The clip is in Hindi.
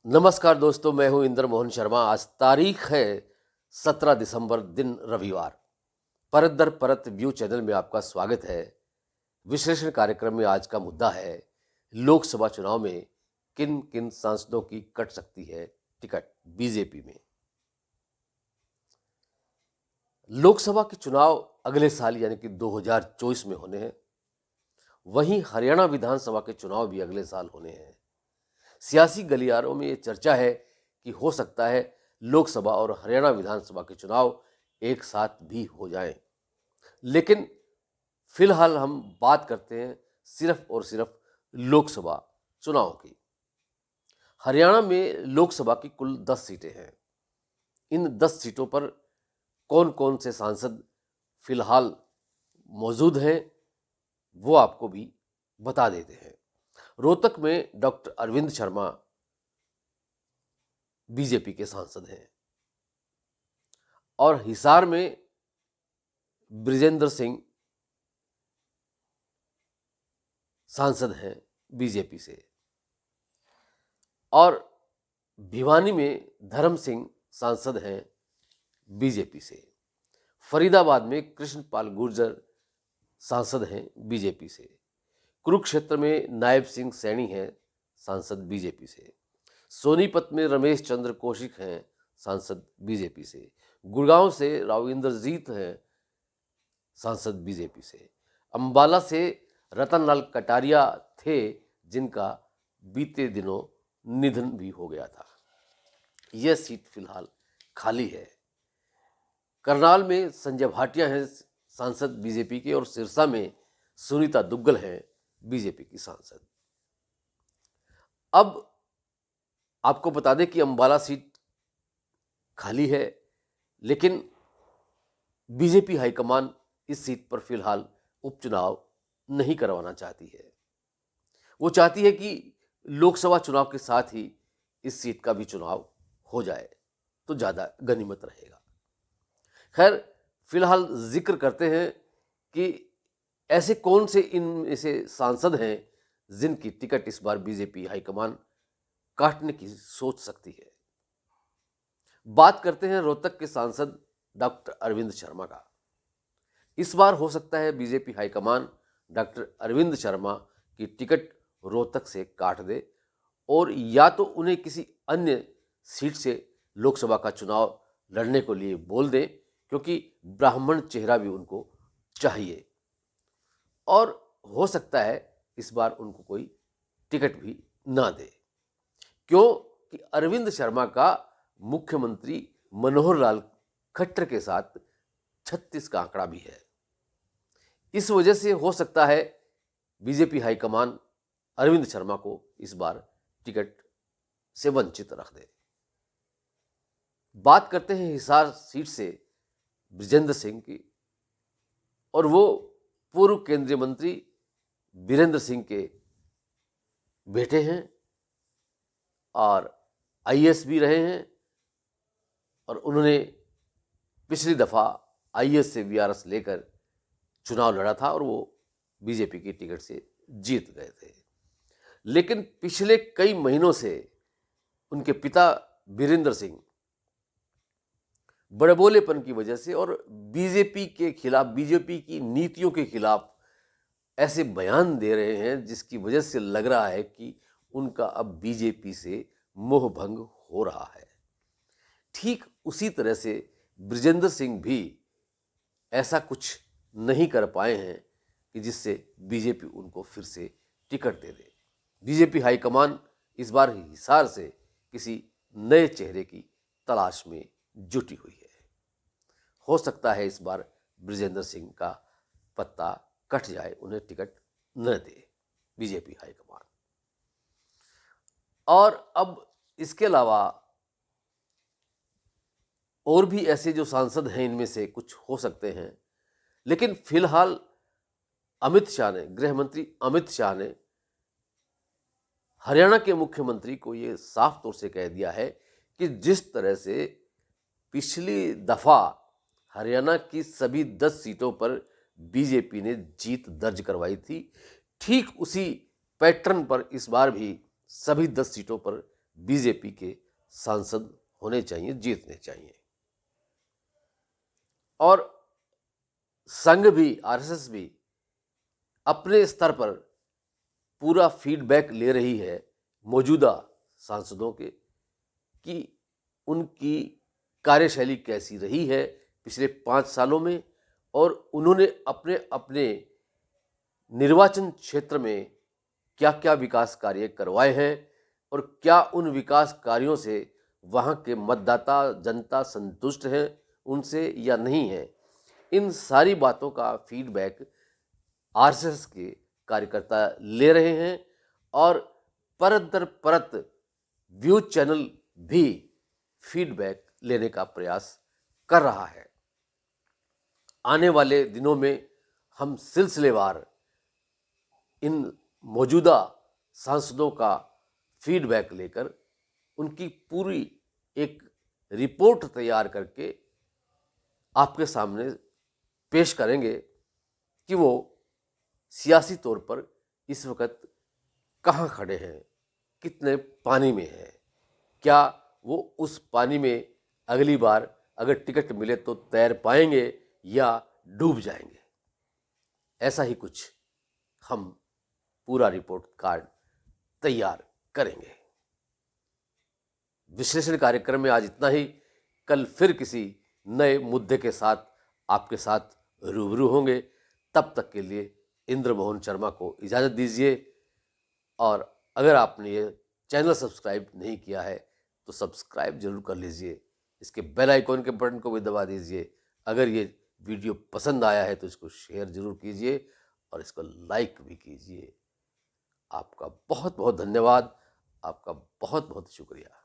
नमस्कार दोस्तों, मैं हूं इंद्र मोहन शर्मा। आज तारीख है 17 दिसंबर, दिन रविवार। परत दर परत व्यू चैनल में आपका स्वागत है। विश्लेषण कार्यक्रम में आज का मुद्दा है लोकसभा चुनाव में किन किन सांसदों की कट सकती है टिकट बीजेपी में। लोकसभा के चुनाव अगले साल यानी कि 2024 में होने हैं। वहीं हरियाणा विधानसभा के चुनाव भी अगले साल होने हैं। सियासी गलियारों में ये चर्चा है कि हो सकता है लोकसभा और हरियाणा विधानसभा के चुनाव एक साथ भी हो जाएं। लेकिन फिलहाल हम बात करते हैं सिर्फ और सिर्फ लोकसभा चुनाव की। हरियाणा में लोकसभा की कुल 10 सीटें हैं। इन 10 सीटों पर कौन कौन से सांसद फिलहाल मौजूद हैं वो आपको भी बता देते हैं। रोहतक में डॉक्टर अरविंद शर्मा बीजेपी के सांसद हैं और हिसार में बृजेंद्र सिंह सांसद हैं बीजेपी से, और भिवानी में धर्म सिंह सांसद हैं बीजेपी से। फरीदाबाद में कृष्णपाल गुर्जर सांसद हैं बीजेपी से। कुरुक्षेत्र में नायब सिंह सैनी हैं सांसद बीजेपी से। सोनीपत में रमेश चंद्र कौशिक हैं सांसद बीजेपी से। गुड़गांव से राव इंद्रजीत हैं सांसद बीजेपी से। अंबाला से रतनलाल कटारिया थे जिनका बीते दिनों निधन भी हो गया था। यह सीट फिलहाल खाली है। करनाल में संजय भाटिया हैं सांसद बीजेपी के, और सिरसा में सुनीता दुग्गल हैं बीजेपी की सांसद। अब आपको बता दें कि अंबाला सीट खाली है, लेकिन बीजेपी हाईकमान इस सीट पर फिलहाल उपचुनाव नहीं करवाना चाहती है। वो चाहती है कि लोकसभा चुनाव के साथ ही इस सीट का भी चुनाव हो जाए तो ज़्यादा गनीमत रहेगा। खैर, फिलहाल जिक्र करते हैं कि ऐसे कौन से इनमें से सांसद हैं जिनकी टिकट इस बार बीजेपी हाईकमान काटने की सोच सकती है। बात करते हैं रोहतक के सांसद डॉक्टर अरविंद शर्मा का। इस बार हो सकता है BJP high command doctor Arvind Sharma की टिकट रोहतक से काट दे, और या तो उन्हें किसी अन्य सीट से लोकसभा का चुनाव लड़ने को लिए बोल दें, क्योंकि ब्राह्मण चेहरा भी उनको चाहिए। और हो सकता है इस बार उनको कोई टिकट भी ना दे, क्योंकि अरविंद शर्मा का मुख्यमंत्री मनोहर लाल खट्टर के साथ 36 का आंकड़ा भी है। इस वजह से हो सकता है बीजेपी हाईकमान अरविंद शर्मा को इस बार टिकट से वंचित रख दे। बात करते हैं हिसार सीट से बृजेंद्र सिंह की, और वो पूर्व केंद्रीय मंत्री बीरेंद्र सिंह के बेटे हैं और आईएएस भी रहे हैं, और उन्होंने पिछली दफ़ा आईएएस से वीआरएस लेकर चुनाव लड़ा था और वो बीजेपी की टिकट से जीत गए थे। लेकिन पिछले कई महीनों से उनके पिता बीरेंद्र सिंह बड़बोलेपन की वजह से और बीजेपी के खिलाफ, बीजेपी की नीतियों के खिलाफ ऐसे बयान दे रहे हैं जिसकी वजह से लग रहा है कि उनका अब बीजेपी से मोह भंग हो रहा है। ठीक उसी तरह से बृजेंद्र सिंह भी ऐसा कुछ नहीं कर पाए हैं कि जिससे बीजेपी उनको फिर से टिकट दे दे। बीजेपी हाईकमान इस बार हिसार से किसी नए चेहरे की तलाश में जुटी हुई है। हो सकता है इस बार बृजेंद्र सिंह का पत्ता कट जाए, उन्हें टिकट न दे बीजेपी हाईकमान। और अब इसके अलावा और भी ऐसे जो सांसद हैं, इनमें से कुछ हो सकते हैं, लेकिन फिलहाल अमित शाह ने, गृह मंत्री अमित शाह ने हरियाणा के मुख्यमंत्री को ये साफ तौर से कह दिया है कि जिस तरह से पिछली दफा हरियाणा की सभी 10 सीटों पर बीजेपी ने जीत दर्ज करवाई थी, ठीक उसी पैटर्न पर इस बार भी सभी 10 सीटों पर बीजेपी के सांसद होने चाहिए, जीतने चाहिए। और संघ भी, आरएसएस भी अपने स्तर पर पूरा फीडबैक ले रही है मौजूदा सांसदों के कि उनकी कार्यशैली कैसी रही है पिछले 5 सालों में, और उन्होंने अपने अपने निर्वाचन क्षेत्र में क्या क्या विकास कार्य करवाए हैं और क्या उन विकास कार्यों से वहाँ के मतदाता, जनता संतुष्ट हैं उनसे या नहीं है। इन सारी बातों का फीडबैक आरएसएस के कार्यकर्ता ले रहे हैं और परत दर परत व्यू चैनल भी फीडबैक लेने का प्रयास कर रहा है। आने वाले दिनों में हम सिलसिलेवार इन मौजूदा सांसदों का फीडबैक लेकर उनकी पूरी एक रिपोर्ट तैयार करके आपके सामने पेश करेंगे कि वो सियासी तौर पर इस वक्त कहाँ खड़े हैं, कितने पानी में हैं, क्या वो उस पानी में अगली बार अगर टिकट मिले तो तैर पाएंगे या डूब जाएंगे। ऐसा ही कुछ हम पूरा रिपोर्ट कार्ड तैयार करेंगे। विश्लेषण कार्यक्रम में आज इतना ही। कल फिर किसी नए मुद्दे के साथ आपके साथ रूबरू होंगे। तब तक के लिए इंद्र मोहन शर्मा को इजाज़त दीजिए। और अगर आपने ये चैनल सब्सक्राइब नहीं किया है तो सब्सक्राइब जरूर कर लीजिए। इसके बेल आइकॉन के बटन को भी दबा दीजिए। अगर ये वीडियो पसंद आया है तो इसको शेयर जरूर कीजिए और इसको लाइक भी कीजिए। आपका बहुत बहुत धन्यवाद। आपका बहुत बहुत शुक्रिया।